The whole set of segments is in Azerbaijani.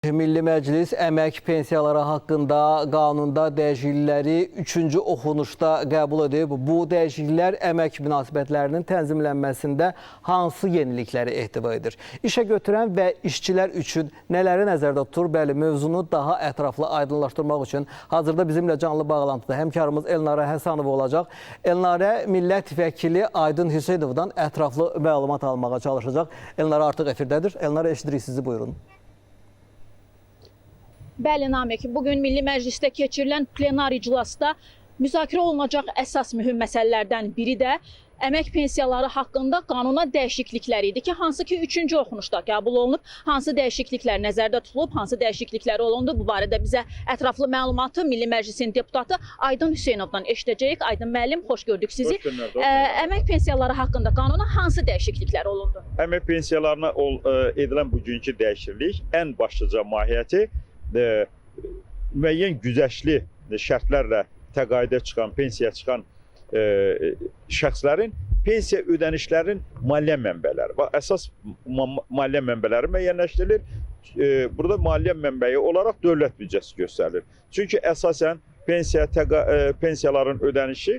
Milli Məclis əmək pensiyaları haqqında qanunda dəyişiklikləri 3-cü oxunuşda qəbul edib. Bu dəyişikliklər əmək münasibətlərinin tənzimlənməsində hansı yenilikləri ehtiva edir? İşə götürən və işçilər üçün nələri nəzərdə tutur? Bəli, mövzunu daha ətraflı aydınlaşdırmaq üçün hazırda bizimlə canlı bağlantıda həmkarımız Elnarə Həsənova olacaq. Elnarə millət vəkili Aydın Hüseynovdan ətraflı məlumat almağa çalışacaq. Elnarə artıq efirdədir. Elnarə, eşidirik sizi, buyurun. Bəli, Namiq, bugün Milli Məclisdə keçirilən plenar iclasda müzakirə olunacaq əsas mühüm məsələlərdən biri də əmək pensiyaları haqqında qanuna dəyişikliklər idi ki, hansı ki 3-cü oxunuşda qəbul olunub, hansı dəyişikliklər nəzərdə tutulub, hansı dəyişikliklər olundu. Bu barədə bizə ətraflı məlumatı Milli Məclisin deputatı Aydın Hüseynovdan eşidəcəyik. Aydın müəllim, xoş gördük sizi. Əmək pensiyaları haqqında qanuna hansı dəyişikliklər olundu? Əmək pensiyalarına edilən bugünkü dəyişiklik ən başlıca mahiyyəti müəyyən güzəştli şərtlərlə təqaüdə çıxan, pensiyaya çıxan şəxslərin pensiya ödənişlərinin maliyyə mənbələri. Əsas maliyyə mənbələri müəyyənləşdirilir. Burada maliyyə mənbəyi olaraq dövlət büdcəsi göstərilir. Çünki əsasən pensiyaların ödənişi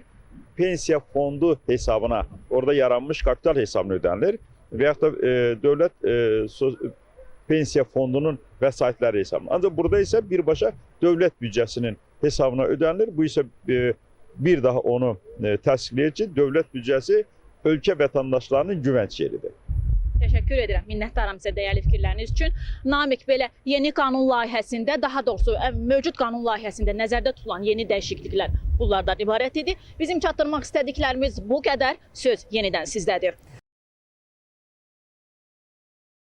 pensiya fondu hesabına, orada yaranmış kapital hesabına ödənilir və yaxud da dövlət pensiya fondunun vəsaitləri hesabına. Ancaq burada isə birbaşa dövlət büdcəsinin hesabına ödənilir. Bu isə bir daha onu təsdiqləyir ki, dövlət büdcəsi ölkə vətəndaşlarının güvənc yeridir. Təşəkkür edirəm, minnətdaram sizə dəyərli fikirləriniz üçün. Namiq, belə yeni qanun layihəsində, daha doğrusu mövcud qanun layihəsində nəzərdə tutulan yeni dəyişikliklər bunlardan ibarət idi. Bizim çatdırmaq istədiklərimiz bu qədər. Söz yenidən sizdədir.